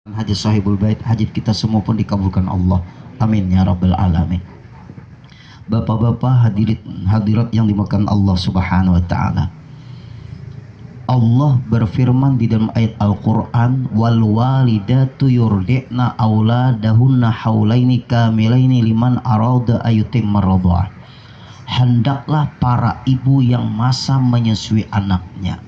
Hajat sahibul bait, hajat kita semua pun dikabulkan Allah. Amin ya rabbal alamin. Bapak-bapak, hadirat yang dimakan Allah Subhanahu wa taala. Allah berfirman di dalam ayat Al-Qur'an, wal walidatu yurdi'na auladahunna haulaini kamilaini liman arada ayutimma radha'ah. Hendaklah para ibu yang masa menyusui anaknya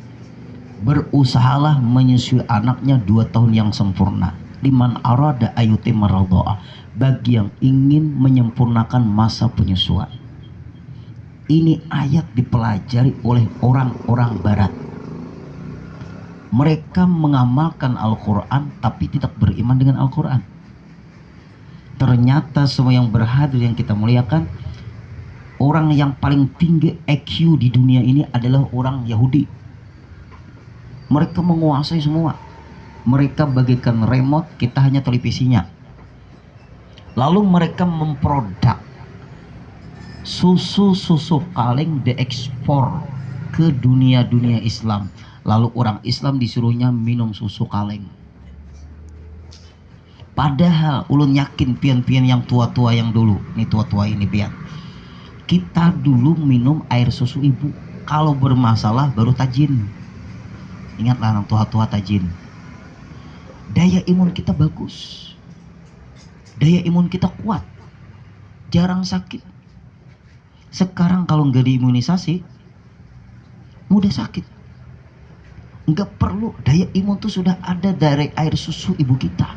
berusahalah menyusui anaknya 2 tahun yang sempurna. Liman arada ayutimma radha'ah, bagi yang ingin menyempurnakan masa penyusuan. Ini ayat dipelajari oleh orang-orang barat. Mereka mengamalkan Al-Quran tapi tidak beriman dengan Al-Quran. Ternyata semua yang berhadir yang kita muliakan, orang yang paling tinggi IQ di dunia ini adalah orang Yahudi. Mereka menguasai semua. Mereka bagaikan remote, kita hanya televisinya. Lalu mereka memproduk susu kaleng diekspor ke dunia Islam. Lalu orang Islam disuruhnya minum susu kaleng. Padahal ulun yakin pian-pian yang tua-tua yang dulu, ini tua-tua ini pian, kita dulu minum air susu ibu. Kalau bermasalah baru tajin. Ingatlah anak tua-tua tajin. Daya imun kita bagus, daya imun kita kuat, jarang sakit. Sekarang kalau nggak diimunisasi mudah sakit. Nggak perlu, daya imun tuh sudah ada dari air susu ibu kita.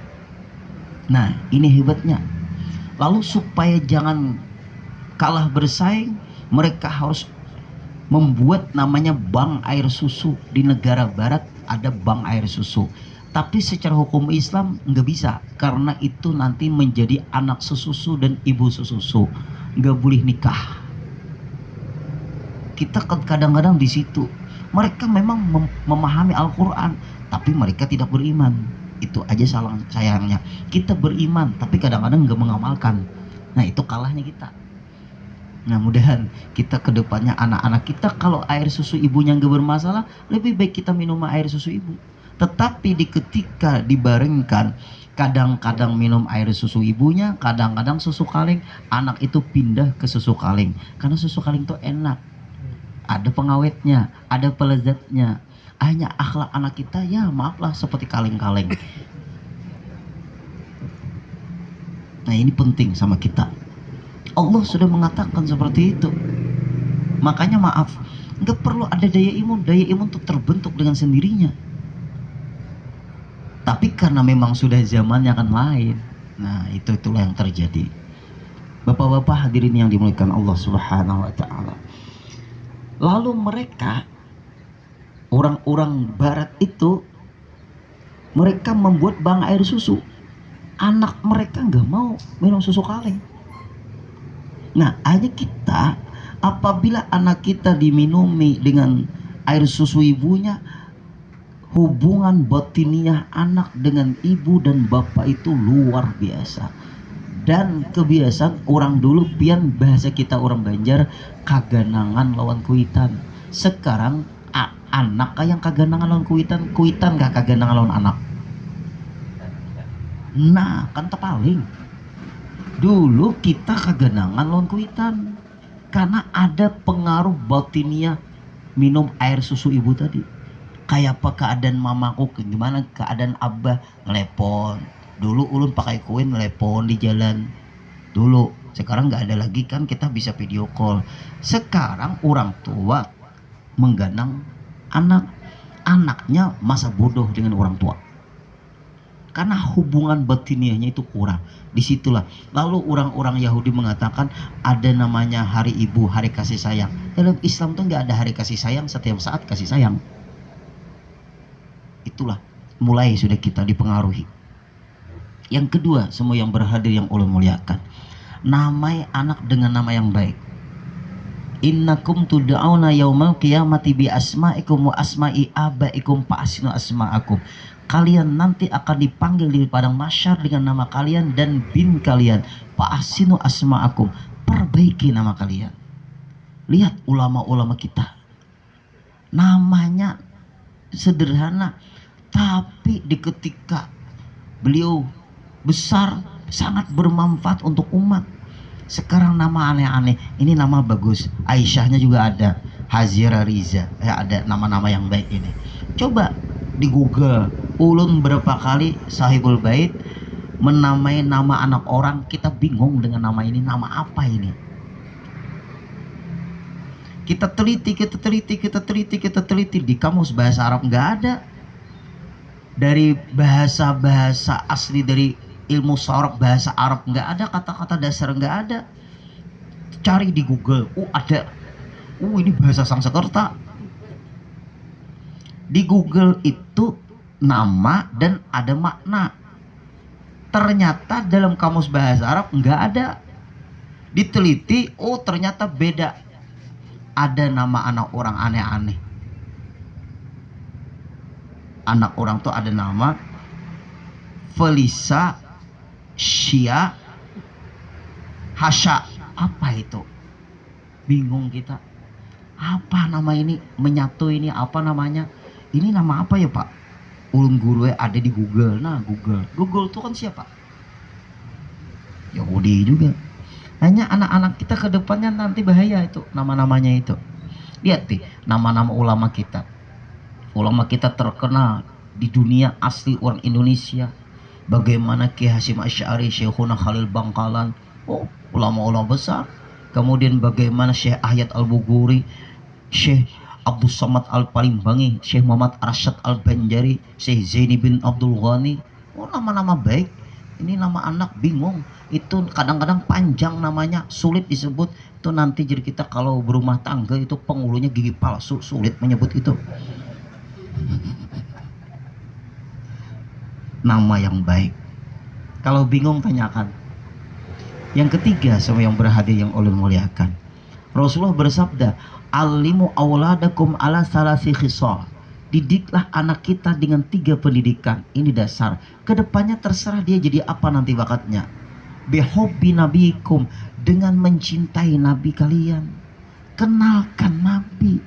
Nah ini hebatnya. Lalu supaya jangan kalah bersaing, mereka harus membuat namanya bank air susu. Di negara barat ada bank air susu, tapi secara hukum Islam nggak bisa, karena itu nanti menjadi anak sesusu dan ibu sesusu, nggak boleh nikah. Kita kadang-kadang di situ. Mereka memang memahami Al-Quran, tapi mereka tidak beriman. Itu aja salah sayangnya. Kita beriman, tapi kadang-kadang nggak mengamalkan. Nah itu kalahnya kita. Nah mudahan kita kedepannya anak-anak kita kalau air susu ibunya nggak bermasalah, lebih baik kita minum air susu ibu. Tetapi ketika dibarengkan, kadang-kadang minum air susu ibunya, kadang-kadang susu kaleng, anak itu pindah ke susu kaleng. Karena susu kaleng itu enak, ada pengawetnya, ada pelezatnya. Hanya akhlak anak kita ya maaflah seperti kaleng-kaleng. Nah ini penting sama kita. Allah sudah mengatakan seperti itu. Makanya maaf, nggak perlu ada daya imun. Daya imun itu terbentuk dengan sendirinya. Tapi karena memang sudah zamannya kan lain. Nah itulah yang terjadi. Bapak-bapak hadirin yang dimuliakan Allah Subhanahu wa taala. Lalu mereka, orang-orang barat itu, mereka membuat bank air susu. Anak mereka nggak mau minum susu kaleng. Nah hanya kita, apabila anak kita diminumi dengan air susu ibunya, hubungan batiniah anak dengan ibu dan bapak itu luar biasa. Dan kebiasaan orang dulu, pian bahasa kita orang Banjar, kaganangan lawan kuitan. Sekarang anak yang kaganangan lawan kuitan, kuitan gak kaganangan lawan anak. Nah kan terpaling. Dulu kita kaganangan lawan kuitan karena ada pengaruh batiniah minum air susu ibu tadi. Kayak apa keadaan mamaku, gimana keadaan abah, ngelepon. Dulu ulun pakai koin ngelepon di jalan dulu. Sekarang nggak ada lagi kan, kita bisa video call. Sekarang orang tua mengganang anak, anaknya masa bodoh dengan orang tua karena hubungan batiniahnya itu kurang. Disitulah lalu orang-orang Yahudi mengatakan ada namanya hari ibu, hari kasih sayang. Dalam Islam tuh nggak ada hari kasih sayang, setiap saat kasih sayang. Itulah mulai sudah kita dipengaruhi. Yang kedua, semua yang berhadir yang Allah muliakan, namai anak dengan nama yang baik. Innakum tud'auna yaumal qiyamati bi asma'ikum wa asma'i abaikum fa asinu asma'akum. Kalian nanti akan dipanggil di padang mahsyar dengan nama kalian dan bin kalian. Fa asinu asma'akum, perbaiki nama kalian. Lihat ulama-ulama kita, namanya sederhana, tapi di ketika Beliau besar, sangat bermanfaat untuk umat. Sekarang nama aneh-aneh, ini nama bagus. Aisyahnya juga ada, Hazira Riza, ya ada nama-nama yang baik ini. Coba di Google, ulun berapa kali Sahibul Bait menamai nama anak orang, kita bingung dengan nama ini, nama apa ini? Kita teliti, kita teliti di kamus bahasa Arab nggak ada. Dari bahasa-bahasa asli dari ilmu sorab bahasa Arab nggak ada, kata-kata dasar nggak ada. Cari di Google, ada. Ini bahasa Sanskerta. Di Google itu nama dan ada makna. Ternyata dalam kamus bahasa Arab nggak ada. Diteliti, ternyata beda. Ada nama anak orang aneh-aneh. Anak orang tuh ada nama Felisa Syia Hasya. Apa itu? Bingung kita. Apa nama ini? Menyatu ini apa namanya? Ini nama apa ya Pak? Ulun guru ada di Google. Nah Google tuh kan siapa? Yahudi juga. Hanya anak-anak kita ke depannya nanti bahaya itu nama-namanya itu. Lihat nih nama-nama ulama kita. Ulama kita terkenal di dunia asli orang Indonesia. Bagaimana Ki Hasyim Asy'ari, Syekhuna Khalil Bangkalan, ulama-ulama besar. Kemudian bagaimana Syekh Ahyad Al-Buguri, Syekh Abdul Samad Al-Palimbangi, Syekh Muhammad Arsyad Al-Banjari, Syekh Zaini bin Abdul Ghani. Nama-nama baik. Ini nama anak bingung. Itu kadang-kadang panjang namanya, sulit disebut. Itu nanti jadi kita kalau berumah tangga itu penghulunya gigi palsu, sulit menyebut itu. Nama yang baik. Kalau bingung tanyakan. Yang ketiga sama yang berhadir yang ulun muliakan. Rasulullah bersabda, "Alimu auladakum ala salasi khisal." Didiklah anak kita dengan 3 pendidikan. Ini dasar. Kedepannya terserah dia jadi apa nanti bakatnya. Bihubbi nabikum, dengan mencintai nabi kalian. Kenalkan nabi.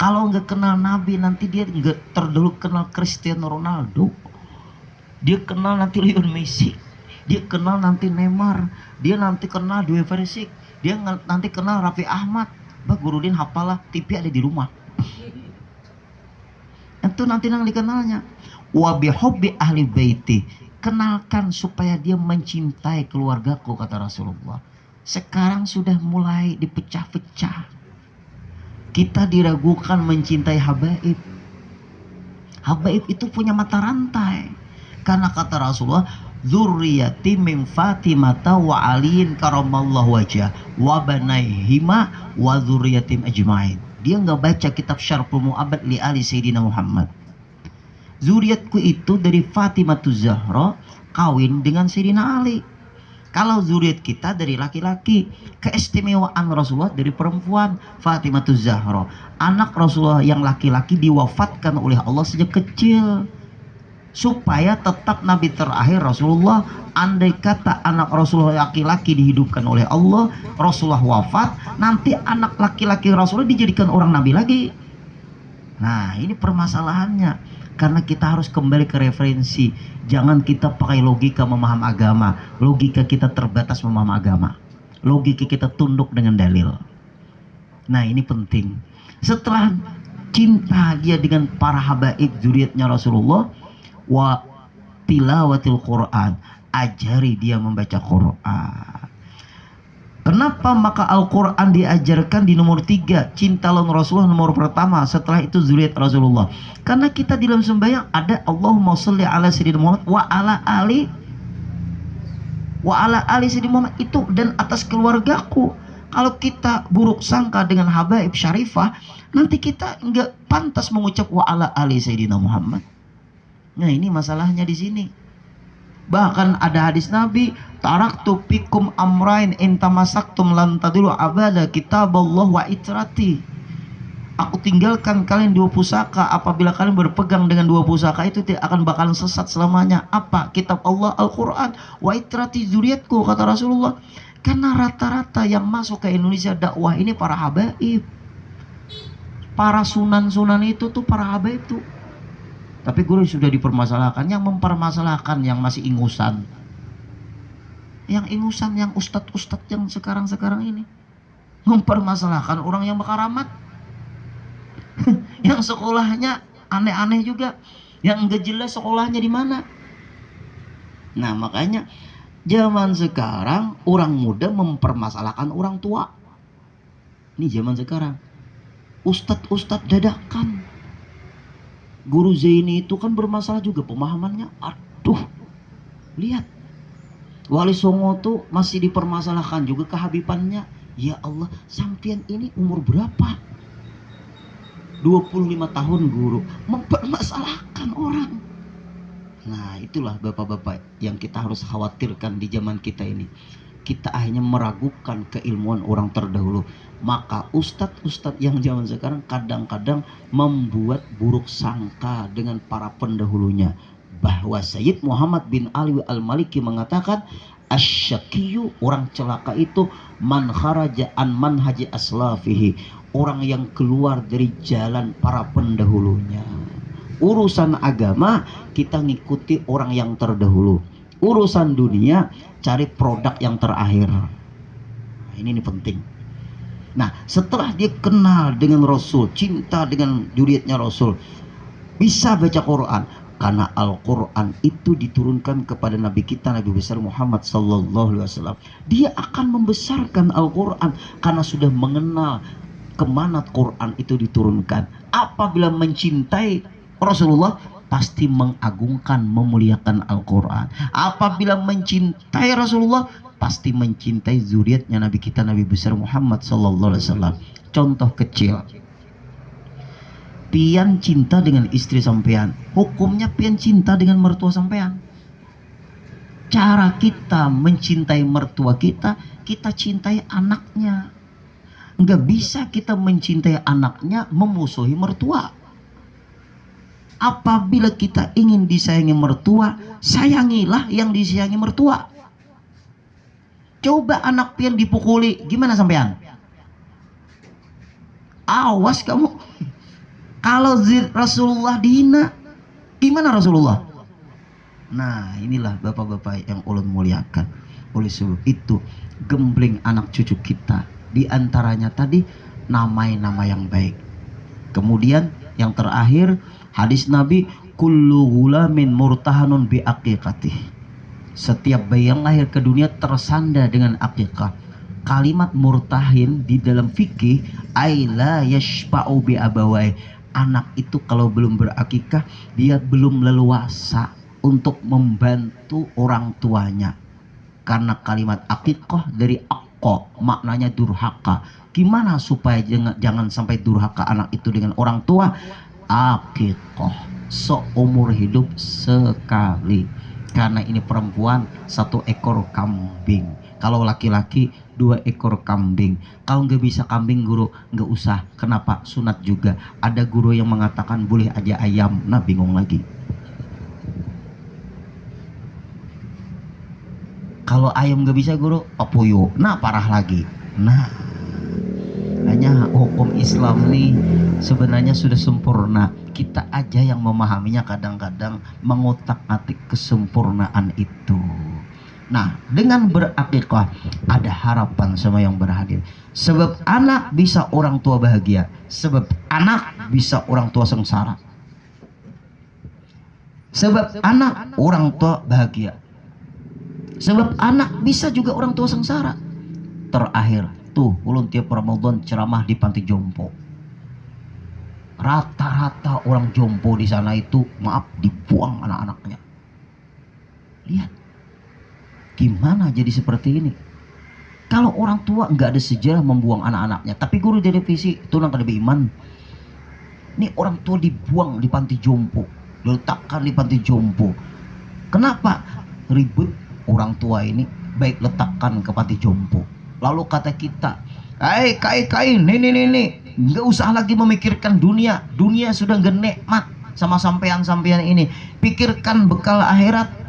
Kalau nggak kenal nabi nanti dia nggak terdulu kenal Cristiano Ronaldo. Dia kenal nanti Lionel Messi. Dia kenal nanti Neymar. Dia nanti kenal Dwi Persik. Dia nanti kenal Raffi Ahmad. Bah Gurudin hafalah, TV ada di rumah. Itu nanti yang dikenalnya. Wa bihubbi ahli baiti. Kenalkan supaya dia mencintai keluargaku, kata Rasulullah. Sekarang sudah mulai dipecah-pecah. Kita diragukan mencintai habaib. Habaib itu punya mata rantai. Karena kata Rasulullah, "Dzurriyyati min Fatimata wa Aliin karamallahu wajah wa banaihima wa dzurriyyatim ajmain." Dia nggak baca kitab Syarhul Mu'abbad li Ali Sayyidina Muhammad. Zuriatku itu dari Fatimah Zahra kawin dengan Sayyidina Ali. Kalau zuriat kita dari laki-laki, keistimewaan Rasulullah dari perempuan. Fatimah Zahra, anak Rasulullah yang laki-laki diwafatkan oleh Allah sejak kecil. Supaya tetap Nabi terakhir Rasulullah. Andai kata anak Rasulullah laki-laki dihidupkan oleh Allah, Rasulullah wafat, nanti anak laki-laki Rasulullah dijadikan orang Nabi lagi. Nah ini permasalahannya. Karena kita harus kembali ke referensi. Jangan kita pakai logika memaham agama. Logika kita terbatas memaham agama. Logika kita tunduk dengan dalil. Nah ini penting. Setelah cinta dia dengan para habaib zuriatnya Rasulullah, wa tilawatil Quran, ajari dia membaca Quran. Kenapa maka Al-Quran diajarkan di nomor 3? Cinta lawan Rasulullah nomor pertama. Setelah itu zuriat Rasulullah. Karena kita di dalam sembahyang ada Allahumma sholli ala sayyidina Muhammad wa ala ali sayyidina Muhammad, itu dan atas keluargaku. Kalau kita buruk sangka dengan habaib syarifah, nanti kita enggak pantas mengucap wa ala ali sayyidina Muhammad. Nah ini masalahnya di sini. Bahkan ada hadis Nabi, taraktu fikum amrain in tamasaktum lan tadillu abada kitaballah wa itrati. Aku tinggalkan kalian 2 pusaka, apabila kalian berpegang dengan 2 pusaka itu tidak akan bakalan sesat selamanya. Apa? Kitab Allah Al-Quran, wa itrati zuriatku, kata Rasulullah. Karena rata-rata yang masuk ke Indonesia dakwah ini para habaib. Para sunan-sunan itu tuh para habaib tuh. Tapi guru sudah dipermasalahkan, yang mempermasalahkan yang masih ingusan. Yang ingusan, yang ustadz-ustadz yang sekarang-sekarang ini mempermasalahkan orang yang berkaramat. Yang sekolahnya aneh-aneh juga, yang enggak jelas sekolahnya di mana. Nah, makanya zaman sekarang orang muda mempermasalahkan orang tua. Ini zaman sekarang. Ustadz-ustadz dadakan. Guru Zaini itu kan bermasalah juga pemahamannya. Aduh, lihat. Wali Songo tuh masih dipermasalahkan juga kehabibannya. Ya Allah, sampian ini umur berapa? 25 tahun guru mempermasalahkan orang. Nah, itulah bapak-bapak yang kita harus khawatirkan di zaman kita ini. Kita akhirnya meragukan keilmuan orang terdahulu. Maka ustadz-ustadz yang zaman sekarang kadang-kadang membuat buruk sangka dengan para pendahulunya. Bahwa Sayyid Muhammad bin Ali al-Maliki mengatakan, asyakiyu, orang celaka itu, man kharaja an manhaji aslafihi, orang yang keluar dari jalan para pendahulunya. Urusan agama kita ngikuti orang yang terdahulu. Urusan dunia cari produk yang terakhir. Nah, ini penting. Nah, setelah dia kenal dengan Rasul, cinta dengan juriatnya Rasul, bisa baca Quran. Karena Al-Quran itu diturunkan kepada Nabi kita, Nabi besar Muhammad Sallallahu Alaihi Wasallam. Dia akan membesarkan Al-Quran karena sudah mengenal kemana Quran itu diturunkan. Apabila mencintai Rasulullah, pasti mengagungkan, memuliakan Al-Quran. Apabila mencintai Rasulullah, pasti mencintai zuriatnya Nabi kita, Nabi besar Muhammad Sallallahu Alaihi Wasallam. Contoh kecil, pian cinta dengan istri sampean, hukumnya pian cinta dengan mertua sampean. Cara kita mencintai mertua kita, kita cintai anaknya. Nggak bisa kita mencintai anaknya memusuhi mertua. Apabila kita ingin disayangi mertua, sayangilah yang disayangi mertua. Coba anak pian dipukuli, gimana sampean? Awas kamu. Kalau Rasulullah dihina, gimana Rasulullah? Nah, inilah bapak-bapak yang ulun muliakan. Oleh sebab itu, gembling anak cucu kita. Di antaranya tadi, nama-nama yang baik. Kemudian yang terakhir, hadis Nabi, kullu ghulamin murtahanun bi aqiqatih. Setiap bayi yang lahir ke dunia tersandar dengan akikah. Kalimat murtahin di dalam fikih, ay la yashba'u bi abawai. Anak itu kalau belum berakikah, dia belum leluasa untuk membantu orang tuanya. Karena kalimat akikah dari akko, maknanya durhaka. Gimana supaya jangan sampai durhaka anak itu dengan orang tua? Akikah, seumur hidup sekali. Karena ini perempuan, 1 ekor kambing. Kalau laki-laki 2 ekor kambing. Kalau nggak bisa kambing guru, nggak usah. Kenapa? Sunat juga. Ada guru yang mengatakan boleh aja ayam. Nah, bingung lagi. Kalau ayam nggak bisa guru, opoyo. Nah, parah lagi. Nah, hanya hukum Islam nih sebenarnya sudah sempurna. Kita aja yang memahaminya kadang-kadang mengotak-atik kesempurnaan itu. Nah, dengan berakikah ada harapan sama yang berhadir. Sebab anak bisa orang tua bahagia. Sebab anak bisa orang tua sengsara. Sebab anak orang tua bahagia. Sebab anak bisa juga orang tua sengsara. Terakhir, tuh ulun tiap Ramadan ceramah di panti jompo. Rata-rata orang jompo di sana itu, maaf, dibuang anak-anaknya. Lihat. Gimana jadi seperti ini? Kalau orang tua nggak ada sejarah membuang anak-anaknya, tapi guru jadi visi itu nang kada beriman. Ini orang tua dibuang di panti jompo, diletakkan di panti jompo. Kenapa ribut orang tua ini? Baik letakkan ke panti jompo. Lalu kata kita, kai, nih, nggak usah lagi memikirkan dunia. Dunia sudah nggak nikmat sama sampean-sampean ini. Pikirkan bekal akhirat.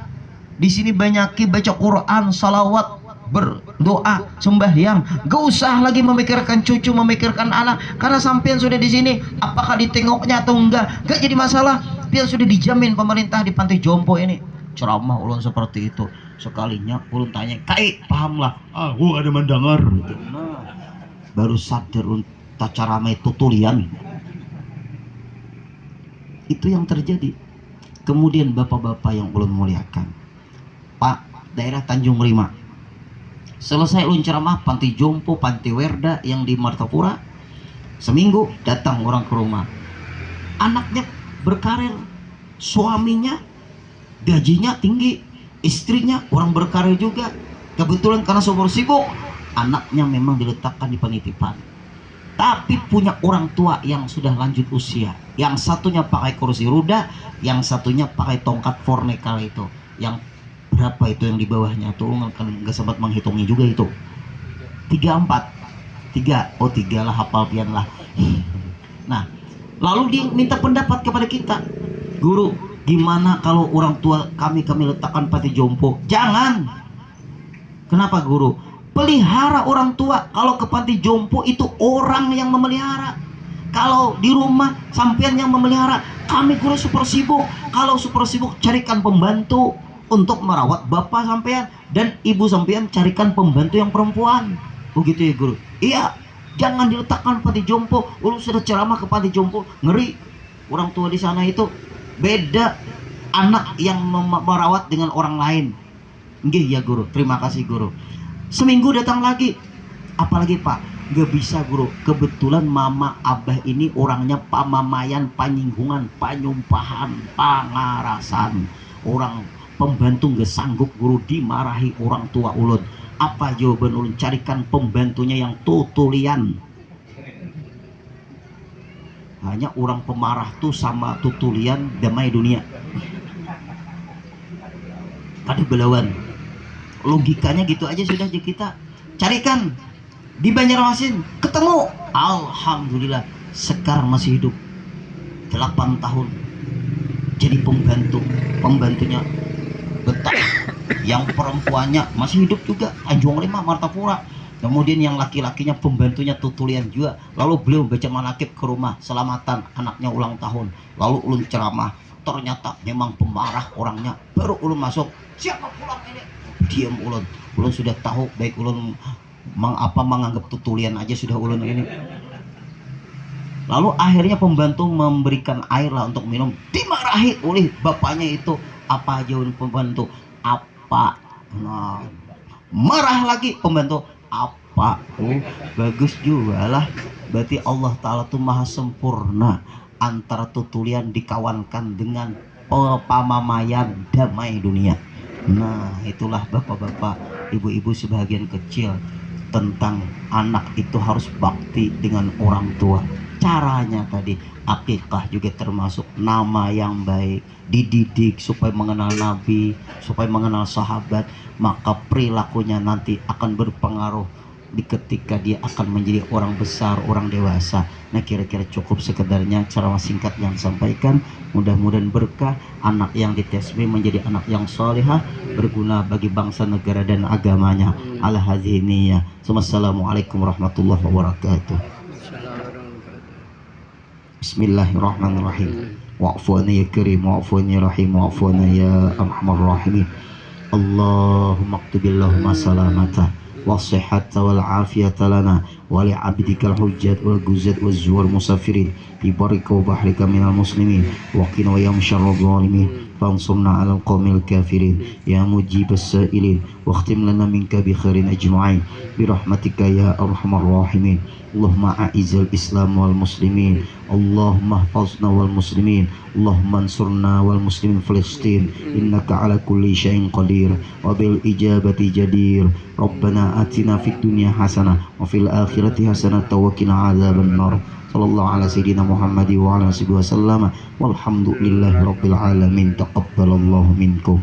Di sini banyaki baca Quran, salawat, berdoa, sembahyang. Gak usah lagi memikirkan cucu, memikirkan anak. Karena sampean sudah di sini, apakah ditengoknya atau enggak, gak jadi masalah. pian sudah dijamin pemerintah di panti jompo ini. Ceramah ulun seperti itu. Sekalinya ulun tanya, "Kai, paham lah." "Ah, gua ada mendengar." Gitu. Nah, baru sadar tata ramai tutulian. Itu yang terjadi. Kemudian bapak-bapak yang ulun muliakan, Pak, daerah Tanjung Rima, selesai ulun ceramah panti jompo, panti werda yang di Martapura, seminggu datang orang ke rumah, anaknya berkarir, suaminya gajinya tinggi, istrinya orang berkarir juga. Kebetulan karena sumber sibuk, anaknya memang diletakkan di penitipan, tapi punya orang tua yang sudah lanjut usia. Yang satunya pakai kursi roda, yang satunya pakai tongkat fornekal itu. Yang berapa itu yang di bawahnya tuh, kan nggak sempat menghitungnya juga itu. 34, 3, oh 3 lah, hafal pian lah. Nah, lalu dia minta pendapat kepada kita, "Guru, gimana kalau orang tua kami letakkan panti jompo?" "Jangan." "Kenapa guru?" "Pelihara orang tua. Kalau ke panti jompo itu orang yang memelihara. Kalau di rumah sampean yang memelihara. Kami guru super sibuk. Kalau super sibuk, carikan pembantu untuk merawat bapak sampean, dan ibu sampean carikan pembantu yang perempuan." "Begitu ya guru?" "Iya, jangan diletakkan panti jompo." Lu sudah ceramah ke panti jompo, ngeri. Orang tua di sana itu beda anak yang merawat dengan orang lain. "Nggih ya guru, terima kasih guru." Seminggu datang lagi, "Apalagi Pak?" "Nggak bisa guru, kebetulan mama abah ini orangnya pamamayan, panyinggungan, panyumpahan, pangarasan. Orang pembantu nggak sanggup guru, dimarahi orang tua ulun." "Apa jawaban ulun?" "Carikan pembantunya yang tutulian." Hanya orang pemarah tuh sama tutulian damai dunia. Kada belawan. Logikanya gitu aja sudah. Kita carikan di Banjarmasin, ketemu, alhamdulillah sekarang masih hidup, 8 tahun jadi pembantunya betah. Yang perempuannya masih hidup juga, Tanjung Rima, Martapura. Kemudian yang laki-lakinya pembantunya tutulian juga. Lalu beliau baca manakib ke rumah, selamatan anaknya ulang tahun. Lalu ulun ceramah, ternyata memang pemarah orangnya. Baru ulun masuk, "Siapa pulang ini?" Diam ulun. Ulun sudah tahu, baik ulun menganggap tutulian aja sudah ulun ini. Lalu akhirnya pembantu memberikan air lah untuk minum, dimarahi oleh bapaknya itu. Apa aja pembantu? "Apa?" Nah, marah lagi pembantu. "Apa? Oh, bagus juga lah. Berarti Allah Ta'ala tuh maha sempurna. Antara tutulian dikawankan dengan pamamayan, damai dunia." Nah, itulah bapak-bapak, ibu-ibu sebagian kecil, tentang anak itu harus bakti dengan orang tua. Caranya tadi, akikah juga termasuk nama yang baik, dididik supaya mengenal Nabi, supaya mengenal sahabat, maka perilakunya nanti akan berpengaruh di ketika dia akan menjadi orang besar, orang dewasa. Nah, kira-kira cukup sekedarnya ceramah singkat yang sampaikan. Mudah-mudahan berkah, anak yang ditasbih menjadi anak yang solehah, berguna bagi bangsa, negara, dan agamanya. Ala hadhihi niyyah. Wassalamualaikum warahmatullahi wabarakatuh. Bismillahirrahmanirrahim. Wa'fu'ana ya karim, wa'fu'ana ya rahim, wa'fu'ana ya arhamar rahimin. Allahumma aqtubillahumma salamata والصحة والعافية لنا ولعبدك الحجة والجزة والزور المسافرين في برك وبحرك من المسلمين وقنا ويوم شر الظالمين فانصرنا على القوم الكافرين يا مجيب السائلين واختم لنا منك بخير أجمعين برحمتك يا أرحم الراحمين اللهم أعز الإسلام والمسلمين اللهم احفظنا والمسلمين اللهم انصرنا والمسلمين فلسطين إنك على كل شيء قدير وبالإجابة جدير ربنا آتنا في الدنيا حسنة وفي الآخرة حسنة وقنا عذاب النار صلى الله على سيدنا محمد وعلى آله وسلم والحمد لله رب العالمين تقبل الله منكم.